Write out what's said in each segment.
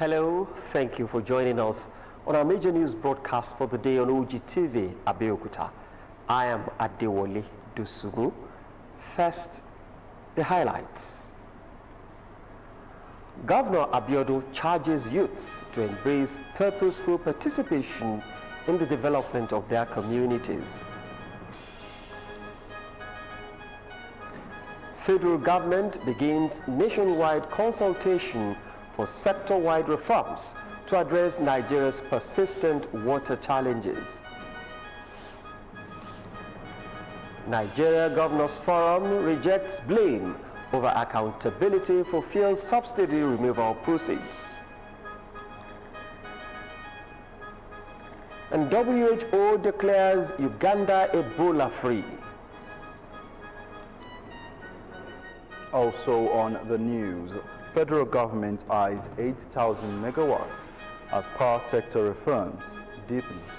Hello, thank you for joining us on our major news broadcast for the day on OGTV Abeokuta. I am Adewale Dusumu. First, the highlights. Governor Abiodun charges youths to embrace purposeful participation in the development of their communities. Federal government begins nationwide consultation for sector-wide reforms to address Nigeria's persistent water challenges. Nigeria Governors Forum rejects blame over accountability for fuel subsidy removal proceeds. And WHO declares Uganda Ebola-free. Also on the news, federal government eyes 8,000 megawatts as power sector reforms deepens.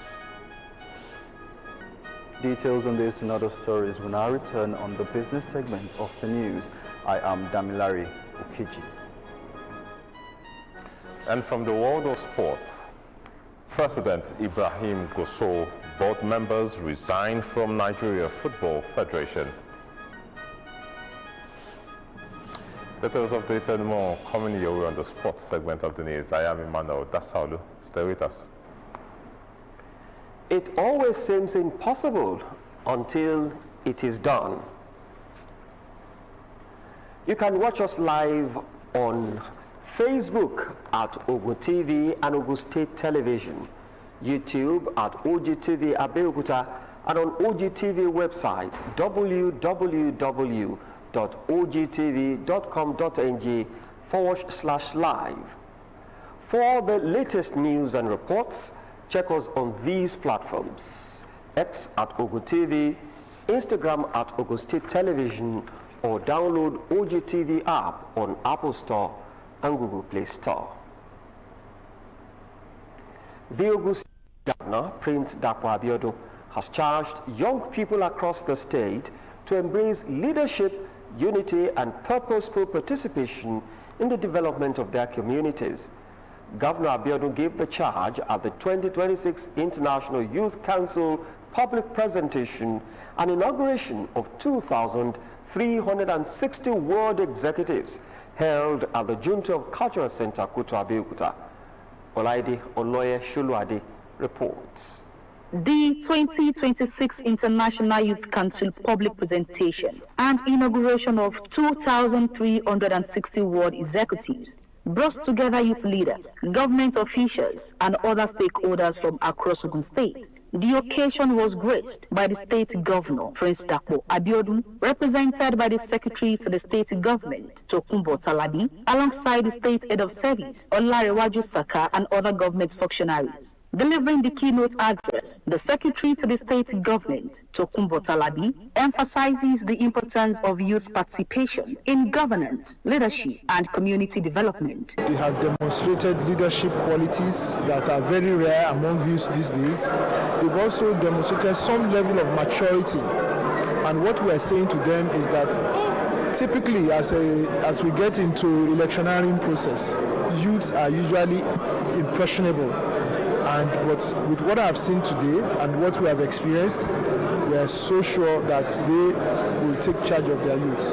Details on this and other stories will now return on the business segment of the news. I am Damilare Okiji. And from the world of sports, President Ibrahim Goso, board members resign from Nigeria Football Federation. Details of this and more coming your way on the sports segment of the news. I am Emmanuel Dasaulu. Stay with us. It always seems impossible until it is done. You can watch us live on Facebook at OGTV and Ogun State Television, YouTube at OGTV Abeokuta, and on OGTV website www.ogtv.com.ng/live. For the latest news and reports, check us on these platforms: X at OGTV, Instagram at Ogun State Television, or download OGTV app on Apple Store and Google Play Store. The Ogun State Governor, Prince Dapo Abiodun, has charged young people across the state to embrace leadership, unity, and purposeful participation in the development of their communities. Governor Abiodun gave the charge at the 2026 International Youth Council public presentation and inauguration of 2,360 world executives held at the Junta of Cultural Center, Kutu Abeokuta. Olaide Oloye Shuluade reports. The 2026 International Youth Council public presentation and inauguration of 2,360 world executives brought together youth leaders, government officials, and other stakeholders from across Ogun State. The occasion was graced by the state governor, Prince Dapo Abiodun, represented by the secretary to the state government, Tokunbo Talabi, alongside the state head of service, Olarewaju Saka, and other government functionaries. Delivering the keynote address, the Secretary to the State Government, Tokunbo Talabi, emphasizes the importance of youth participation in governance, leadership, and community development. We have demonstrated leadership qualities that are very rare among youth these days. They've also demonstrated some level of maturity. And what we are saying to them is that typically as we get into electioneering process, youths are usually impressionable. And with what I have seen today and what we have experienced, we are so sure that they will take charge of their youth.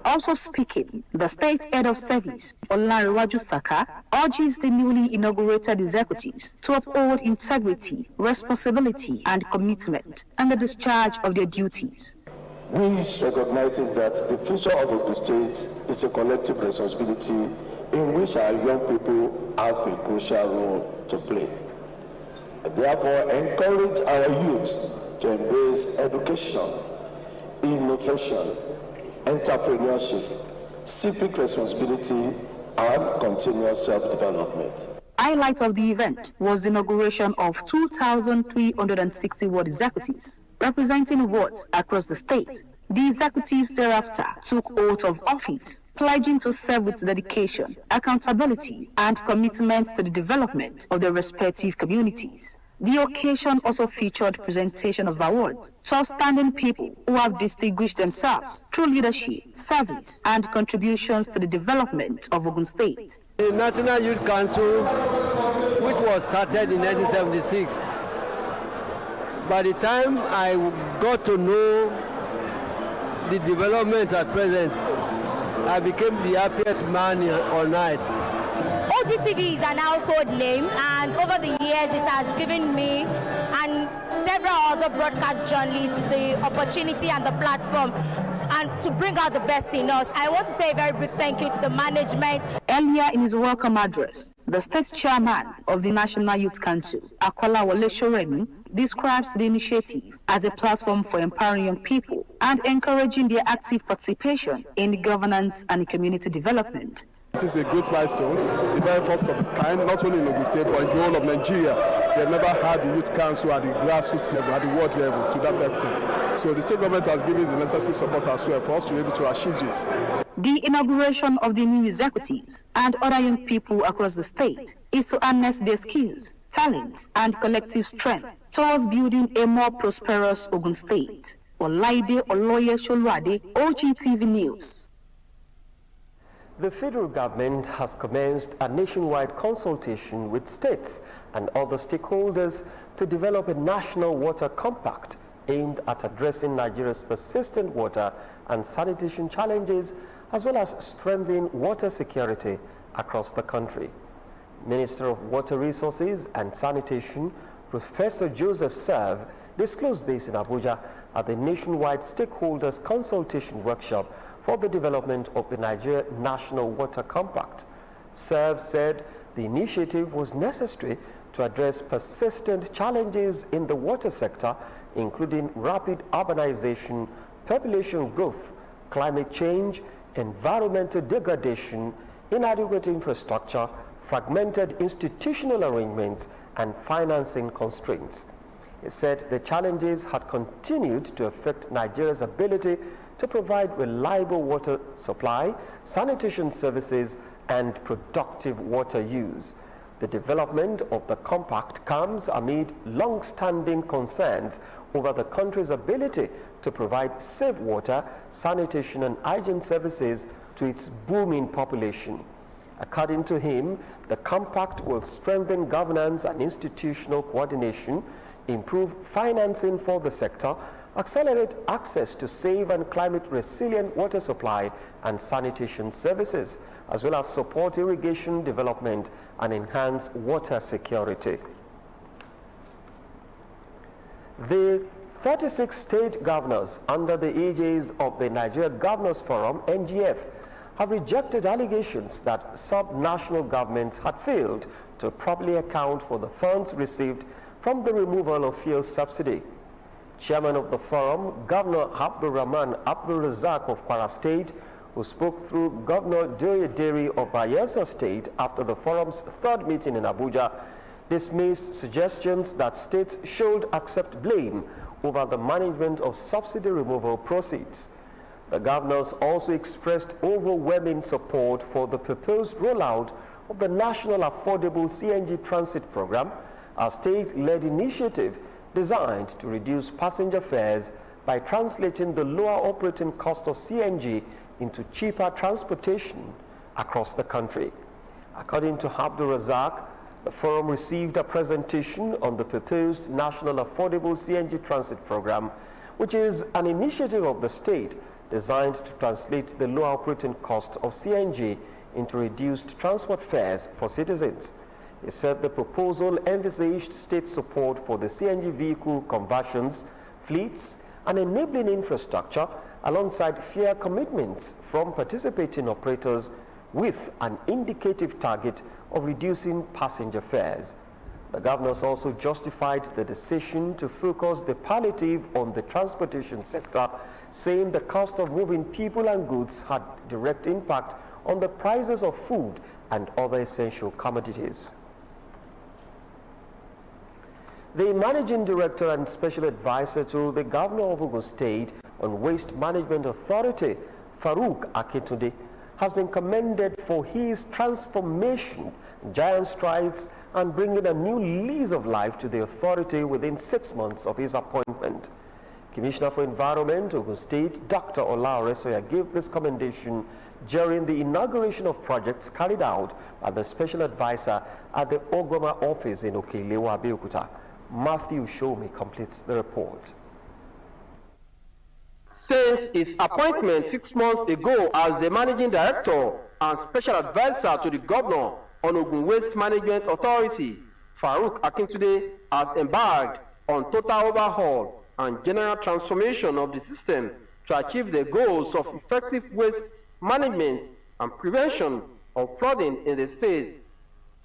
Also speaking, the state head of service, Olarewaju Saka, urges the newly inaugurated executives to uphold integrity, responsibility, and commitment and the discharge of their duties. Which recognizes that the future of Ogun State is a collective responsibility in which our young people have a crucial role to play. Therefore, encourage our youth to embrace education, innovation, entrepreneurship, civic responsibility, and continuous self-development. Highlight of the event was the inauguration of 2,360 ward executives, representing wards across the state. The executives thereafter took oath of office, pledging to serve with dedication, accountability, and commitment to the development of their respective communities. The occasion also featured presentation of awards to outstanding people who have distinguished themselves through leadership, service, and contributions to the development of Ogun State. The National Youth Council, which was started in 1976, by the time I got to know the development at present, I became the happiest man on earth. OGTV is an household name, and over the years it has given me and several other broadcast journalists the opportunity and the platform and to bring out the best in us. I want to say a very big thank you to the management. Earlier in his welcome address, the state chairman of the National Youth Council, Akola Wole Shoremi, describes the initiative as a platform for empowering young people and encouraging their active participation in governance and community development. It is a great milestone, the very first of its kind, not only in Ogun State, but in the whole of Nigeria. They have never had the youth council at the grassroots level, at the world level, to that extent. So the state government has given the necessary support as well for us to be able to achieve this. The inauguration of the new executives and other young people across the state is to harness their skills, talents, and collective strength towards building a more prosperous Ogun State. Olaide Oloye Sholwade, OGTV News. The federal government has commenced a nationwide consultation with states and other stakeholders to develop a national water compact aimed at addressing Nigeria's persistent water and sanitation challenges, as well as strengthening water security across the country. Minister of Water Resources and Sanitation, Professor Joseph Serve, disclosed this in Abuja at the nationwide stakeholders consultation workshop for the development of the Nigeria National Water Compact. Serve said the initiative was necessary to address persistent challenges in the water sector, including rapid urbanization, population growth, climate change, environmental degradation, inadequate infrastructure, fragmented institutional arrangements, and financing constraints. He said the challenges had continued to affect Nigeria's ability to provide reliable water supply, sanitation services, and productive water use. The development of the compact comes amid long-standing concerns over the country's ability to provide safe water, sanitation, and hygiene services to its booming population. According to him, the compact will strengthen governance and institutional coordination, improve financing for the sector, accelerate access to safe and climate-resilient water supply and sanitation services, as well as support irrigation development and enhance water security. The 36 state governors under the aegis of the Nigeria Governors Forum, NGF, have rejected allegations that sub-national governments had failed to properly account for the funds received from the removal of fuel subsidy. Chairman of the forum, Governor Abdulrahman Abdulrazak of Kwara State, who spoke through Governor Doye Deri of Bayelsa State after the forum's third meeting in Abuja, dismissed suggestions that states should accept blame over the management of subsidy removal proceeds. The governors also expressed overwhelming support for the proposed rollout of the National Affordable CNG Transit Program, a state-led initiative designed to reduce passenger fares by translating the lower operating cost of CNG into cheaper transportation across the country. According to Abdul Razak, the forum received a presentation on the proposed National Affordable CNG Transit Program, which is an initiative of the state designed to translate the lower operating cost of CNG into reduced transport fares for citizens. He said the proposal envisaged state support for the CNG vehicle conversions, fleets, and enabling infrastructure alongside fair commitments from participating operators with an indicative target of reducing passenger fares. The governors also justified the decision to focus the palliative on the transportation sector, saying the cost of moving people and goods had direct impact on the prices of food and other essential commodities. The Managing Director and Special Advisor to the Governor of Ogun State on Waste Management Authority, Farouk Akintunde, has been commended for his transformation, giant strides, and bringing a new lease of life to the authority within 6 months of his appointment. Commissioner for Environment, Ogun State, Dr. Olaore Soya, gave this commendation during the inauguration of projects carried out by the special advisor at the Ogoma office in Okelewa, Abeokuta. Matthew Shomi completes the report. Since his appointment 6 months ago as the managing director and special advisor to the governor on Ogun Waste Management Authority, Farouk Akintunde has embarked on total overhaul and general transformation of the system to achieve the goals of effective waste management and prevention of flooding in the state.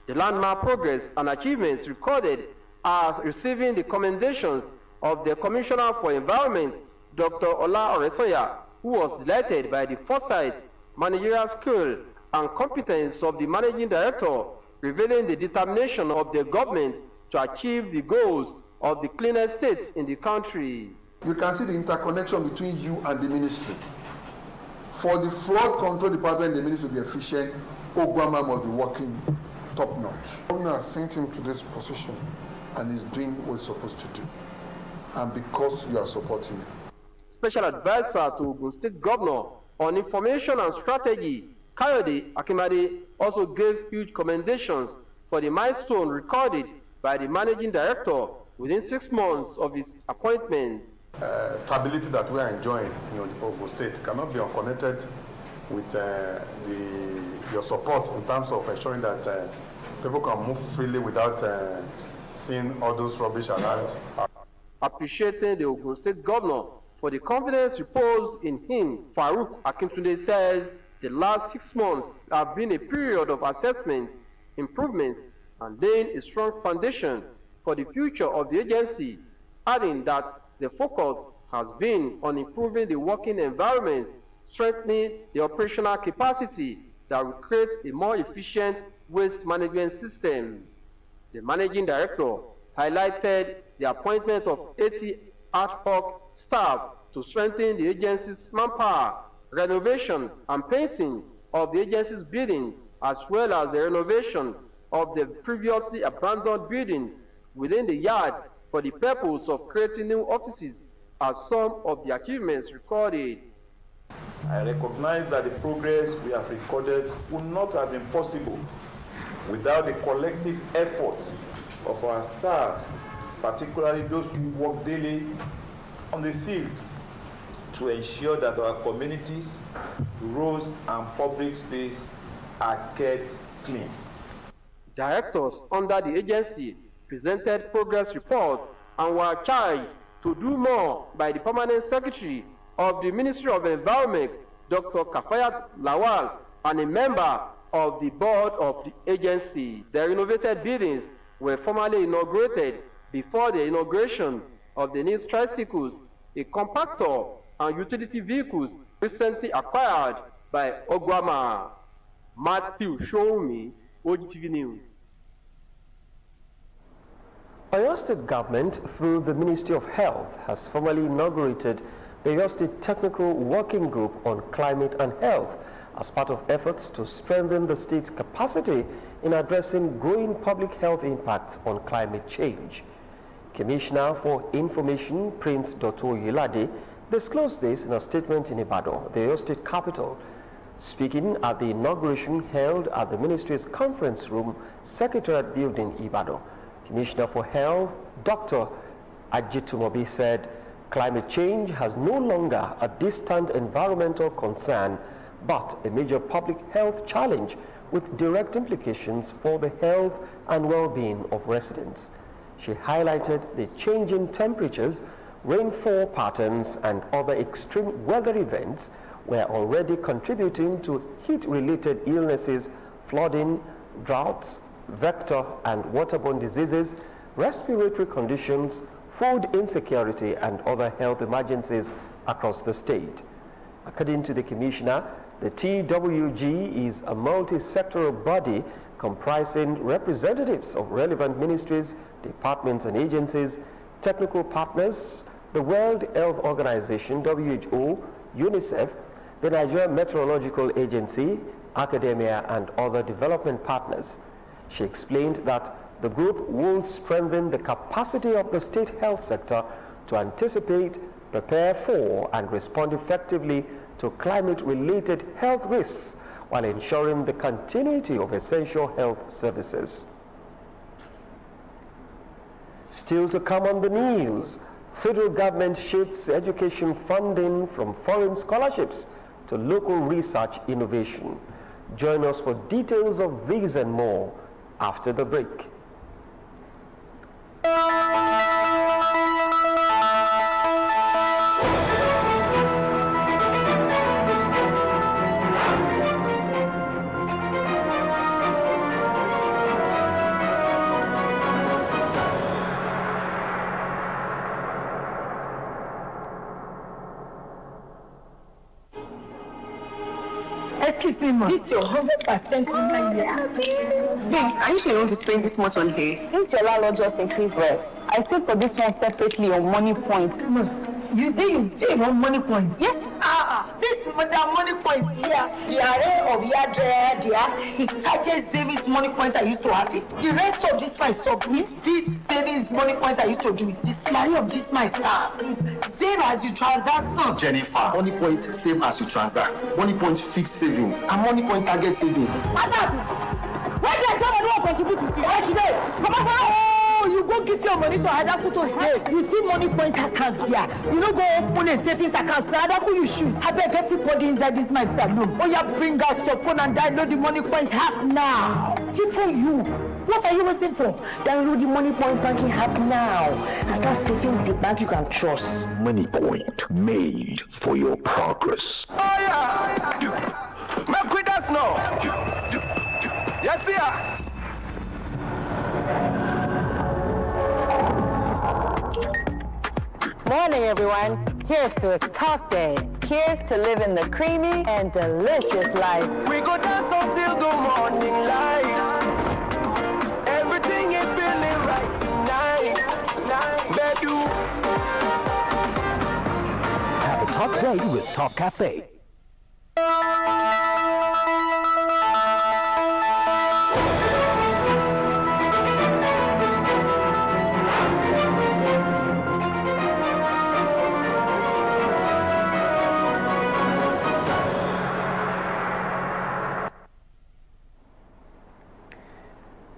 The landmark progress and achievements recorded are receiving the commendations of the Commissioner for Environment, Dr. Ola Oresoya, who was delighted by the foresight, managerial skill, and competence of the Managing Director, revealing the determination of the government to achieve the goals of the cleanest states in the country. You can see the interconnection between you and the ministry. For the flood control department, the ministry to be efficient, Ogama must be working top-notch. The governor has sent him to this position and he's doing what he's supposed to do. And because you are supporting him. Special Advisor to Ogun State Governor on Information and Strategy, Kayode Akimade, also gave huge commendations for the milestone recorded by the Managing Director within 6 months of his appointment. Stability that we are enjoying in Ogun State cannot be unconnected with your support in terms of ensuring that people can move freely without seeing all those rubbish around. Appreciating the Ogun State Governor for the confidence reposed in him, Farouk Akintunde says the last 6 months have been a period of assessment, improvement, and laying a strong foundation for the future of the agency, adding that the focus has been on improving the working environment, strengthening the operational capacity that will create a more efficient waste management system. The Managing Director highlighted the appointment of 80 ad hoc staff to strengthen the agency's manpower, renovation and painting of the agency's building, as well as the renovation of the previously abandoned building within the yard for the purpose of creating new offices are some of the achievements recorded. I recognize that the progress we have recorded would not have been possible without the collective efforts of our staff, particularly those who work daily on the field to ensure that our communities, roads and public space are kept clean. Directors under the agency presented progress reports and were charged to do more by the Permanent Secretary of the Ministry of Environment, Dr. Kafayat Lawal, and a member of the board of the agency. The renovated buildings were formally inaugurated before the inauguration of the new tricycles, a compactor, and utility vehicles recently acquired by Ogwama. Matthew Shomi, OGTV News. Oyo State Government, through the Ministry of Health, has formally inaugurated the Oyo State Technical Working Group on Climate and Health as part of efforts to strengthen the state's capacity in addressing growing public health impacts on climate change. Commissioner for Information, Prince Dr. Oyelade, disclosed this in a statement in Ibadan, the Oyo State capital. Speaking at the inauguration held at the ministry's conference room, Secretariat Building, Ibadan, Commissioner for Health, Dr. Ajitumobi, said climate change has no longer a distant environmental concern, but a major public health challenge with direct implications for the health and well-being of residents. She highlighted the changing temperatures, rainfall patterns, and other extreme weather events were already contributing to heat-related illnesses, flooding, droughts, vector and waterborne diseases, respiratory conditions, food insecurity, and other health emergencies across the state. According to the Commissioner, the TWG is a multi-sectoral body comprising representatives of relevant ministries, departments and agencies, technical partners, the World Health Organization, WHO, UNICEF, the Nigerian Meteorological Agency, academia, and other development partners. She explained that the group will strengthen the capacity of the state health sector to anticipate, prepare for, and respond effectively to climate-related health risks while ensuring the continuity of essential health services. Still to come on the news, federal government shifts education funding from foreign scholarships to local research innovation. Join us for details of these and more after the break. Excuse me, ma. This is your 100% human hair. Babes, are you sure you want to spend this much on hair? Since your landlord just increased rent, I saved for this one separately on money points. Ma, you say you save on money points? Yes. This madam money points here, the array of hair dryer there, his charges savings money points I used to have it. The rest of this my sub is this savings money points I used to do it. The salary of this my staff is save as you transact, son. Jennifer, money points save as you transact. Money points fixed savings and money point target savings. Madam, why did I tell you not contribute to you? Why should I? Come on, you go give your money to Adaku to save. You see money points accounts there. You don't go open a savings account. Now Adaku you shoot. I beg everybody inside this my salon. Oh, you bring out your phone and download the money points app now. It's for you. What are you waiting for? Download the Money Point banking app now and start saving with the bank you can trust. Money Point, made for your progress. Oh yeah! Make with us now! Yes, yeah! Morning, everyone. Here's to a top day. Here's to living the creamy and delicious life. We go dance until the morning light. Everything is feeling right tonight. Baby. Have a top day with Top Cafe.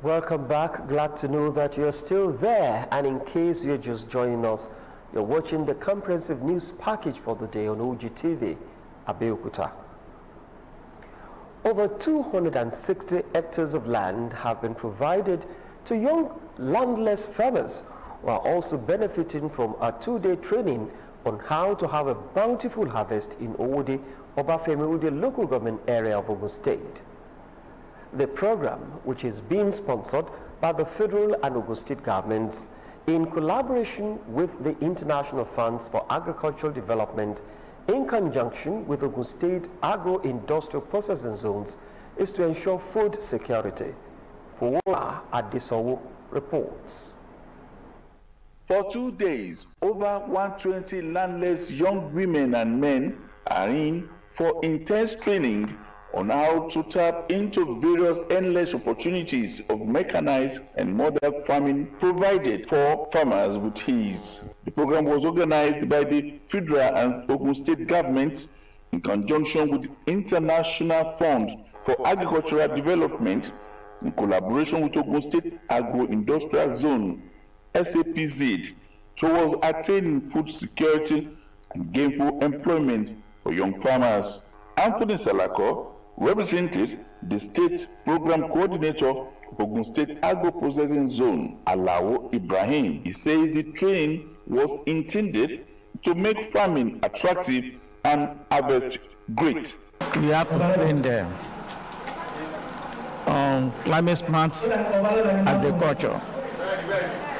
Welcome back. Glad to know that you're still there. And in case you're just joining us, you're watching the comprehensive news package for the day on OGTV, Abeokuta. Over 260 hectares of land have been provided to young landless farmers who are also benefiting from a 2-day training on how to have a bountiful harvest in Owode, Obafemi Owode local government area of Ogun State. The program, which is being sponsored by the federal and Ogun State governments in collaboration with the International Funds for Agricultural Development in conjunction with Ogun State Agro-Industrial Processing Zones, is to ensure food security. Fowola Adesowo reports. For 2 days, over 120 landless young women and men are in for intense training on how to tap into various endless opportunities of mechanized and modern farming provided for farmers with ease. The program was organized by the federal and Ogun State governments in conjunction with the International Fund for Agricultural Development in collaboration with Ogun State Agro-Industrial Zone, SAPZ, towards attaining food security and gainful employment for young farmers. Anthony Salako represented the state program coordinator of Ogun State Agro-Processing Zone, Alao Ibrahim. He says the training was intended to make farming attractive and harvest great. We have to train them on climate smart agriculture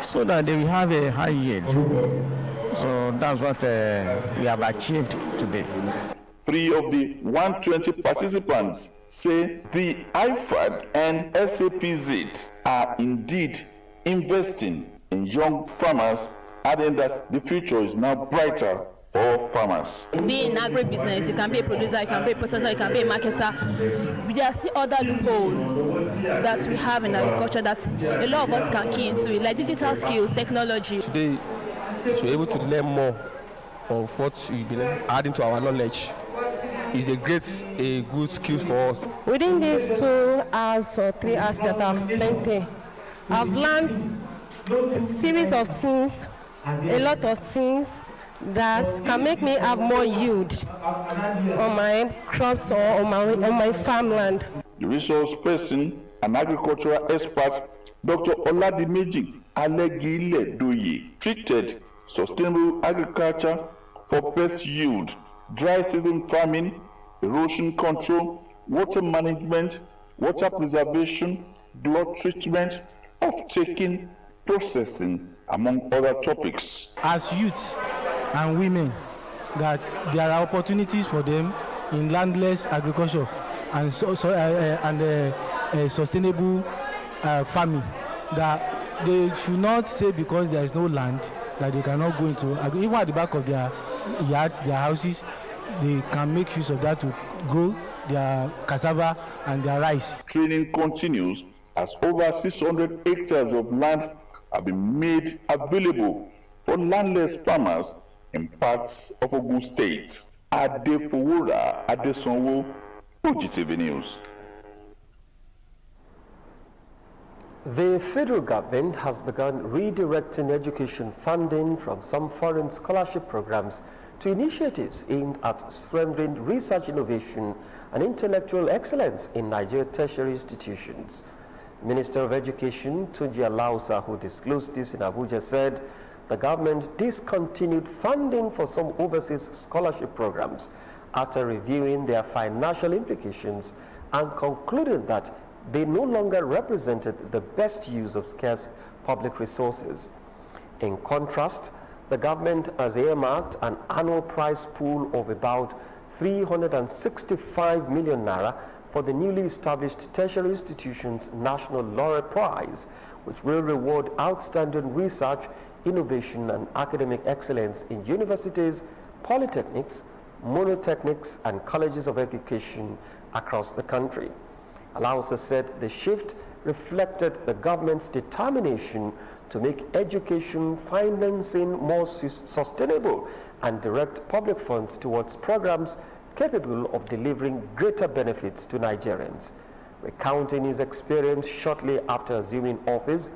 so that they will have a high yield. So that's what we have achieved today. 3 of the 120 participants say the IFAD and SAPZ are indeed investing in young farmers, adding that the future is now brighter for farmers. Being in agribusiness, you can be a producer, you can be a processor, you can be a marketer. There are still other loopholes that we have in agriculture that a lot of us can key into, like digital skills, technology. Today, we're able to learn more of what we've been adding to our knowledge is a good skill for us. Within these 2 hours or 3 hours that I've spent there, I've learned a series of things, a lot of things that can make me have more yield on my crops or on my farmland. The resource person and agricultural expert, Dr. Oladimeji Alegile-Doye, treated sustainable agriculture for best yield, dry season farming, erosion control, water management, water preservation, blood treatment, off-taking, processing, among other topics. As youths and women, that there are opportunities for them in landless agriculture and sustainable farming, that they should not say because there is no land that they cannot go into. Even at the back of their yards, their houses, they can make use of that to grow their cassava and their rice. Training continues as over 600 hectares of land have been made available for landless farmers in parts of Ogun State. Adefowora Adesonwo, OGTV News. The federal government has begun redirecting education funding from some foreign scholarship programs to initiatives aimed at strengthening research innovation and intellectual excellence in Nigerian tertiary institutions. Minister of Education Tunji Alausa, who disclosed this in Abuja, said the government discontinued funding for some overseas scholarship programs after reviewing their financial implications and concluded that they no longer represented the best use of scarce public resources. In contrast, the government has earmarked an annual prize pool of about 365 million naira for the newly established Tertiary Institutions National Laureate Prize, which will reward outstanding research, innovation, and academic excellence in universities, polytechnics, monotechnics, and colleges of education across the country. Alausa said the shift reflected the government's determination to make education financing more sustainable and direct public funds towards programs capable of delivering greater benefits to Nigerians. Recounting his experience shortly after assuming office,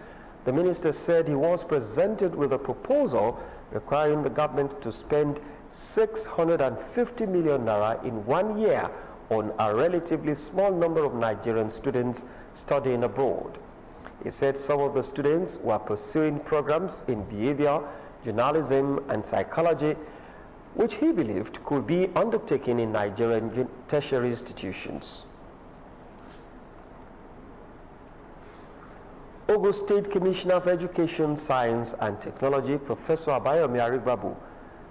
the minister said he was presented with a proposal requiring the government to spend 650 million naira in 1 year on a relatively small number of Nigerian students studying abroad. He said some of the students were pursuing programs in behavior, journalism, and psychology, which he believed could be undertaken in Nigerian tertiary institutions. Ogun State Commissioner for Education, Science and Technology, Professor Abayomi Arigbabu,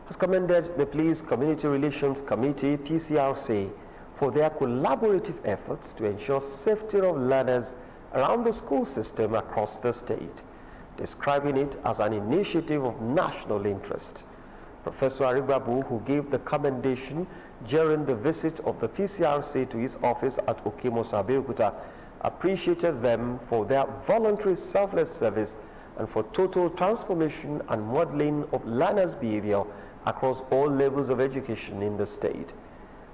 has commended the Police Community Relations Committee, PCRC, for their collaborative efforts to ensure safety of learners around the school system across the state, describing it as an initiative of national interest. Professor Arigbabu, who gave the commendation during the visit of the PCRC to his office at Okemos, Abeokuta, appreciated them for their voluntary selfless service and for total transformation and modeling of learners' behavior across all levels of education in the state.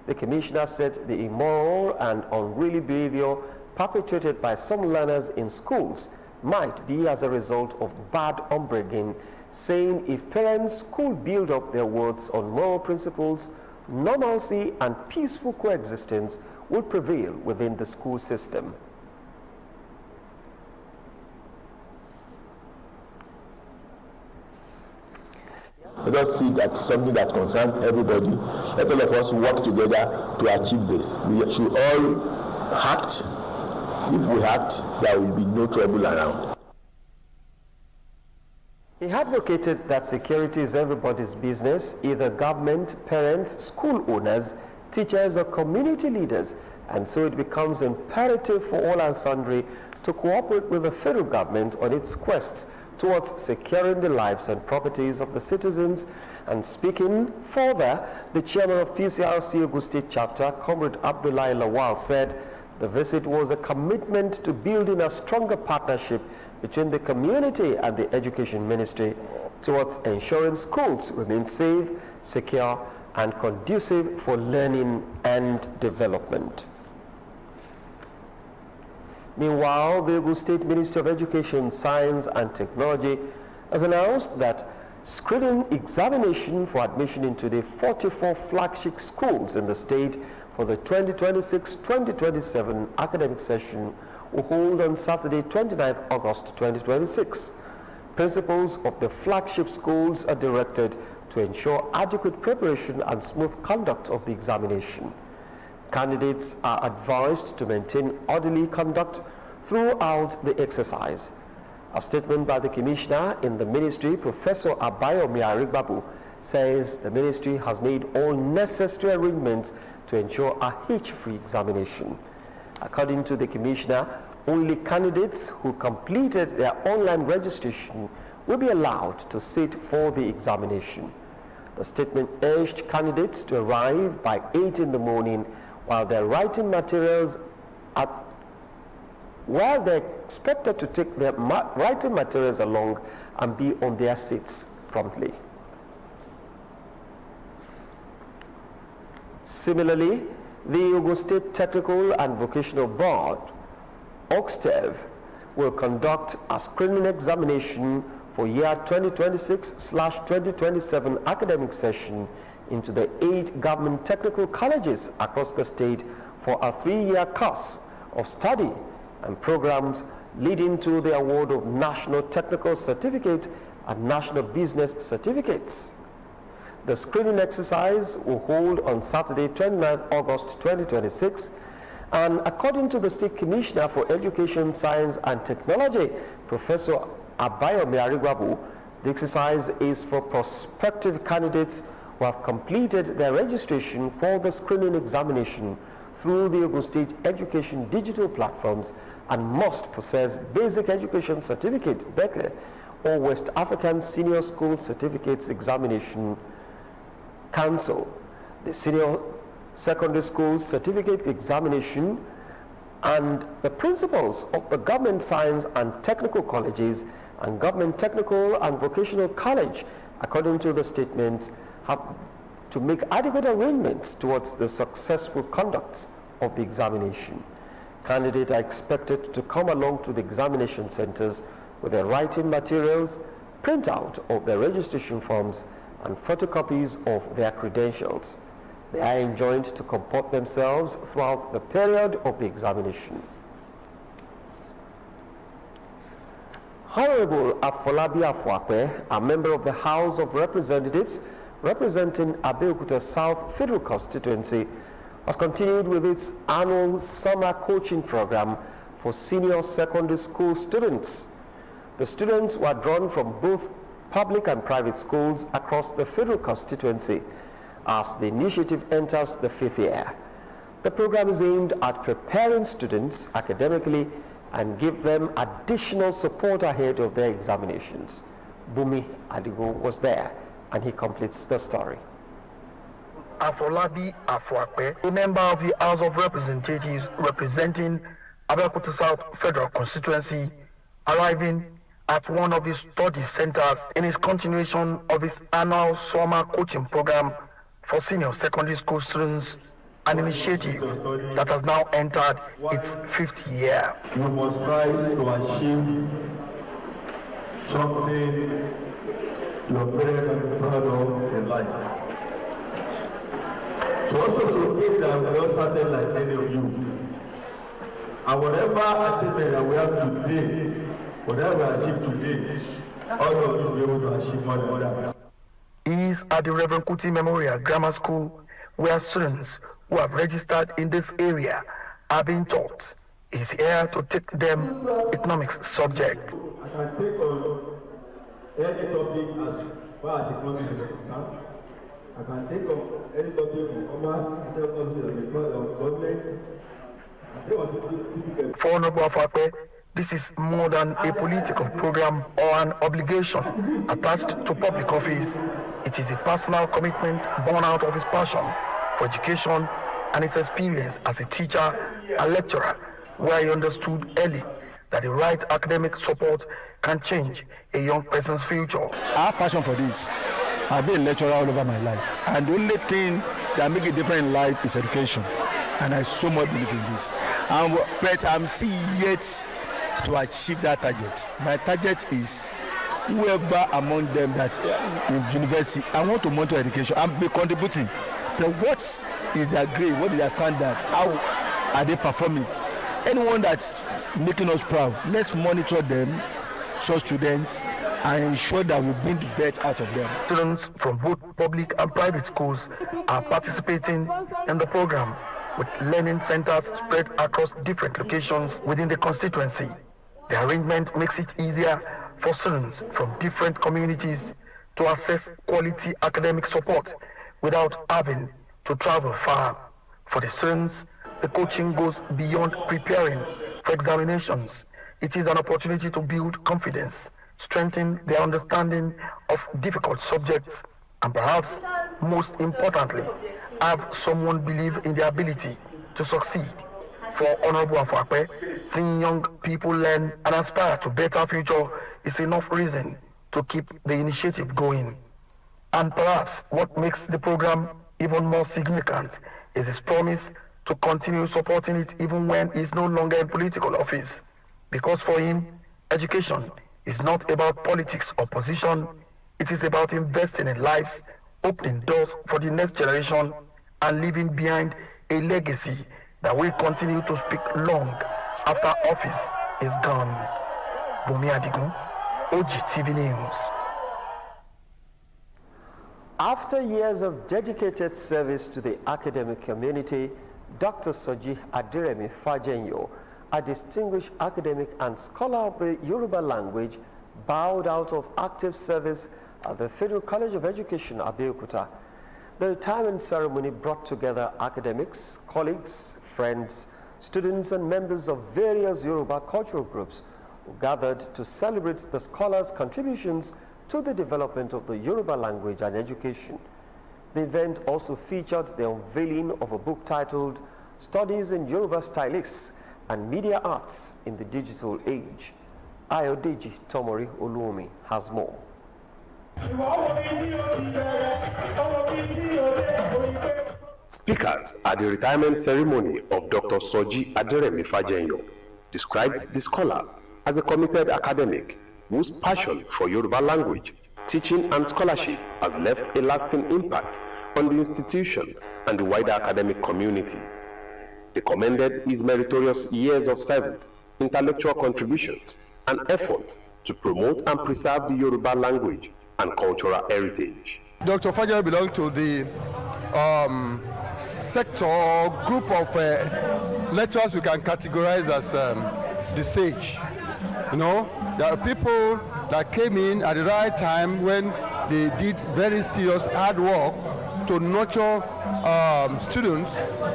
The commissioner said the immoral and unruly behavior perpetrated by some learners in schools might be as a result of bad upbringing, saying if parents could build up their words on moral principles, normalcy and peaceful coexistence would prevail within the school system. Let us see that something that concerns everybody. Let all of us work together to achieve this. We should all act. If we act, there will be no trouble around. He advocated that security is everybody's business, either government, parents, school owners, teachers, or community leaders, and so it becomes imperative for all and sundry to cooperate with the federal government on its quests towards securing the lives and properties of the citizens. And speaking further, the chairman of PCRC Ogun State Chapter, Comrade Abdullahi Lawal, said the visit was a commitment to building a stronger partnership between the community and the Education Ministry towards ensuring schools remain safe, secure, and conducive for learning and development. Meanwhile, the Ogun State Ministry of Education, Science and Technology has announced that screening examination for admission into the 44 flagship schools in the state for the 2026-2027 academic session will hold on Saturday, 29th August 2026. Principals of the flagship schools are directed to ensure adequate preparation and smooth conduct of the examination. Candidates are advised to maintain orderly conduct throughout the exercise. A statement by the Commissioner in the Ministry, Professor Abayomi Arigbabu, says the Ministry has made all necessary arrangements to ensure a hitch-free examination. According to the Commissioner, only candidates who completed their online registration will be allowed to sit for the examination. The statement urged candidates to arrive by 8 in the morning while they're expected to take their writing materials along and be on their seats promptly. Similarly, the Ogun State Technical and Vocational Board, OGTV, will conduct a screening examination for year 2026/2027 academic session into the 8 government technical colleges across the state for a 3-year course of study and programs leading to the award of National Technical Certificate and National Business Certificates. The screening exercise will hold on Saturday, 29 August 2026, and according to the State Commissioner for Education, Science and Technology, Professor Abayomi Arigbabu, the exercise is for prospective candidates who have completed their registration for the screening examination through the Ogun State Education digital platforms and must possess Basic Education Certificate, BECE, or West African Senior School Certificates Examination Council, the Senior Secondary School Certificate Examination, and the principals of the Government Science and Technical Colleges and Government Technical and Vocational College, according to the statement, have to make adequate arrangements towards the successful conduct of the examination. Candidates are expected to come along to the examination centers with their writing materials, printout of their registration forms, and photocopies of their credentials. They are enjoined to comport themselves throughout the period of the examination. Honorable Afolabi Afuakwe, a member of the House of Representatives representing Abeokuta South Federal Constituency, has continued with its annual summer coaching program for senior secondary school students. The students were drawn from both public and private schools across the federal constituency as the initiative enters the 5th year. The program is aimed at preparing students academically and give them additional support ahead of their examinations. Bumi Adigo was there and he completes the story. Afolabi Afuakwe, a member of the House of Representatives representing Abeokuta South Federal Constituency, arriving at one of the study centers in his continuation of his annual summer coaching program for senior secondary school students, an initiative that has now entered its 5th year. You must try to achieve something your parents can be proud of in life. To also showcase that we all started like any of you. And whatever achievement that we have today, whatever we achieve today, all of us will be able to achieve more than that. He is at the Reverend Kuti Memorial Grammar School, where students who have registered in this area are being taught. He is here to take them economics subject. I can take on any topic as far as economics is concerned. I can take on any topic on commerce, I take on government. For Honorable Afakwe, this is more than a political program or an obligation attached to public office. It is a personal commitment born out of his passion for education and his experience as a teacher and lecturer, where he understood early that the right academic support can change a young person's future. I have passion for this. I've been a lecturer all over my life, and the only thing that makes a difference in life is education, and I so much believe in this. But I'm still yet to achieve that target. My target is whoever among them that in university, I want to monitor education and be contributing. But what is their grade? What is their standard? How are they performing? Anyone that's making us proud, let's monitor them, so students, and ensure that we bring the best out of them. Students from both public and private schools are participating in the program, with learning centers spread across different locations within the constituency. The arrangement makes it easier for students from different communities to access quality academic support without having to travel far. For the students, the coaching goes beyond preparing for examinations. It is an opportunity to build confidence, strengthen their understanding of difficult subjects, and perhaps most importantly, have someone believe in their ability to succeed. For Honorable Afakwe, seeing young people learn and aspire to better future is enough reason to keep the initiative going. And perhaps what makes the program even more significant is his promise to continue supporting it even when he's no longer in political office. Because for him, education is not about politics or position, it is about investing in lives, opening doors for the next generation, and leaving behind a legacy that will continue to speak long after office is gone. Bumi Adigun, OGTV News. After years of dedicated service to the academic community, Dr. Soji Aderemi Fajenyo, a distinguished academic and scholar of the Yoruba language, bowed out of active service at the Federal College of Education, Abeokuta. The retirement ceremony brought together academics, colleagues, friends, students, and members of various Yoruba cultural groups who gathered to celebrate the scholar's contributions to the development of the Yoruba language and education. The event also featured the unveiling of a book titled Studies in Yoruba Stylists and Media Arts in the Digital Age. Ayodeji Tomori Oluomi has more. Speakers at the retirement ceremony of Dr. Soji Aderemi Fajenyo described the scholar as a committed academic whose passion for Yoruba language, teaching and scholarship has left a lasting impact on the institution and the wider academic community. They commended his meritorious years of service, intellectual contributions, and efforts to promote and preserve the Yoruba language and cultural heritage. Dr. Fajenyo belonged to the sector or group of lecturers we can categorize as the sage. You know, there are people that came in at the right time when they did very serious hard work to nurture students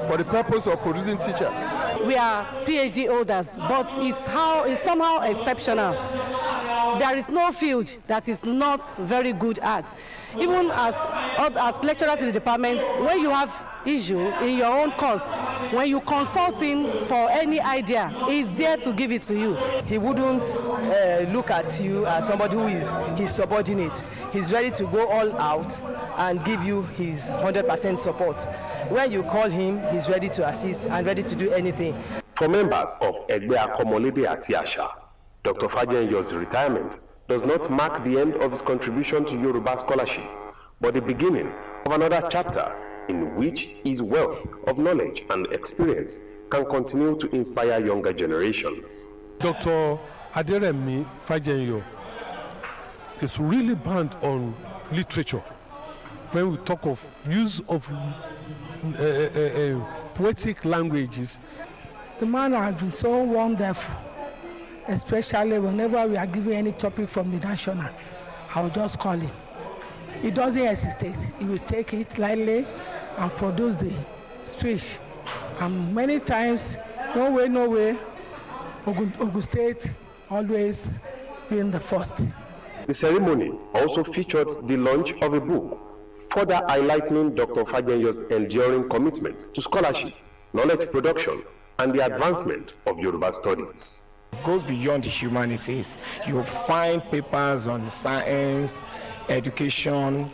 for the purpose of producing teachers. We are PhD holders, but it's somehow exceptional. There is no field that is not very good at. Even as lecturers in the department, when you have issue in your own course, when you consult him for any idea, he's there to give it to you. He wouldn't look at you as somebody who is his subordinate. He's ready to go all out and give you his 100% support. When you call him, he's ready to assist and ready to do anything. For members of Egbe Akomolede Atiasha, Dr. Fajenyo's retirement does not mark the end of his contribution to Yoruba scholarship, but the beginning of another chapter in which his wealth of knowledge and experience can continue to inspire younger generations. Dr. Aderemi Fajenyo is really bent on literature. When we talk of use of poetic languages, the man has been so wonderful, especially whenever we are given any topic from the national. I'll just call him. He doesn't hesitate. He will take it lightly and produce the speech. And many times, no way, Ogun State always being the first. The ceremony also featured the launch of a book, further highlighting Dr. Fajenyo's enduring commitment to scholarship, knowledge production, and the advancement of Yoruba studies. It goes beyond the humanities. You find papers on science, education,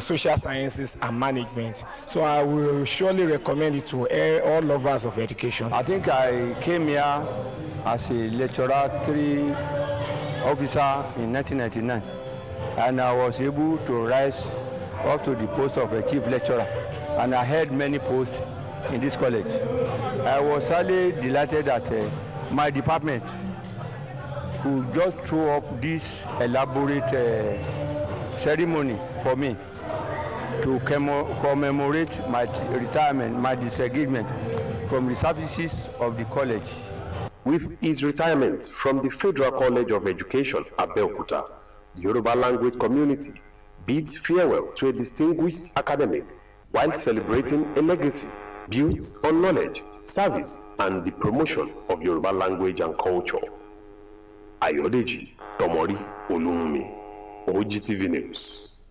social sciences and management. So I will surely recommend it to all lovers of education. I think I came here as a lecturer 3 officer in 1999, and I was able to rise up to the post of a chief lecturer, and I held many posts in this college. I was really delighted that my department could just throw up this elaborate ceremony for me to commemorate my retirement, my disengagement from the services of the college. With his retirement from the Federal College of Education at Abeokuta, the Yoruba language community bids farewell to a distinguished academic while celebrating a legacy built on knowledge, service, and the promotion of Yoruba language and culture. Ayodeji Tomori Olumumi, OGTV News.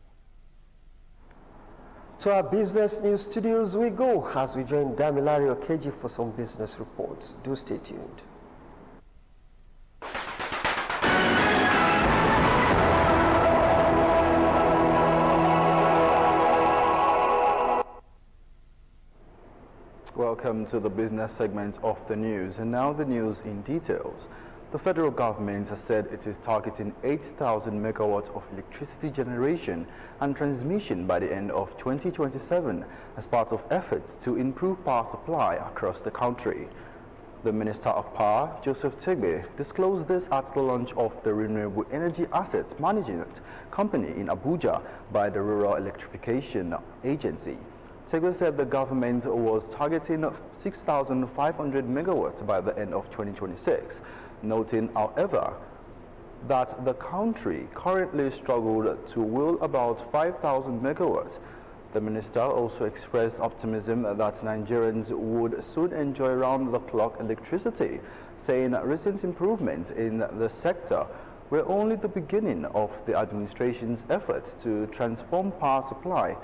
To our business news studios we go as we join Damilari Okeji for some business reports. Do stay tuned. Welcome to the business segment of the news, and now the news in details. The federal government has said it is targeting 8,000 megawatts of electricity generation and transmission by the end of 2027 as part of efforts to improve power supply across the country. The Minister of Power, Joseph Tegbe, disclosed this at the launch of the Renewable Energy Assets Management Company in Abuja by the Rural Electrification Agency. Tegbe said the government was targeting 6,500 megawatts by the end of 2026, noting, however, that the country currently struggled to will about 5,000 megawatts. The minister also expressed optimism that Nigerians would soon enjoy round-the-clock electricity, saying recent improvements in the sector were only the beginning of the administration's effort to transform power supply.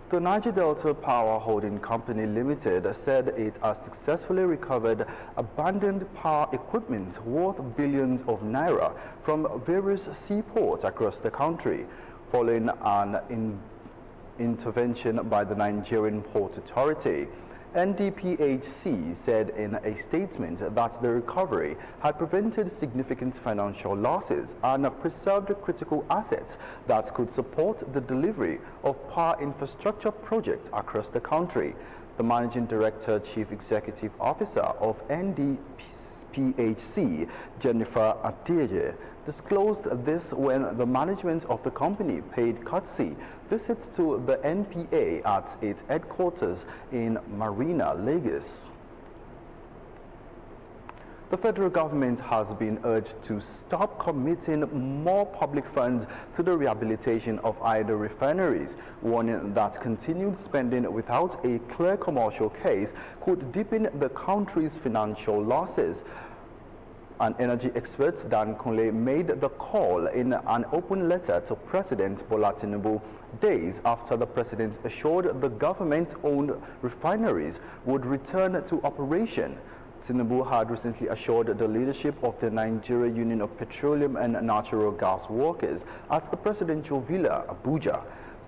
The Niger Delta Power Holding Company Limited said it has successfully recovered abandoned power equipment worth billions of naira from various seaports across the country, following an intervention by the Nigerian Port Authority. NDPHC said in a statement that the recovery had prevented significant financial losses and preserved critical assets that could support the delivery of power infrastructure projects across the country. The Managing Director, Chief Executive Officer of NDPHC, Jennifer Adeje, disclosed this when the management of the company paid courtesy visits to the NPA at its headquarters in Marina, Lagos. The federal government has been urged to stop committing more public funds to the rehabilitation of idle refineries, warning that continued spending without a clear commercial case could deepen the country's financial losses. An energy expert, Dan Kunle, made the call in an open letter to President Bola Tinubu days after the president assured the government-owned refineries would return to operation. Tinubu had recently assured the leadership of the Nigeria Union of Petroleum and Natural Gas Workers at the presidential villa, Abuja,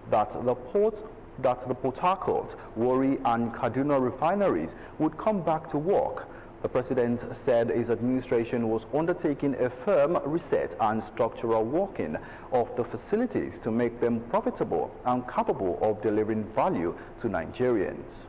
that the Port Harcourt, Warri and Kaduna refineries would come back to work. The president said his administration was undertaking a firm reset and structural working of the facilities to make them profitable and capable of delivering value to Nigerians.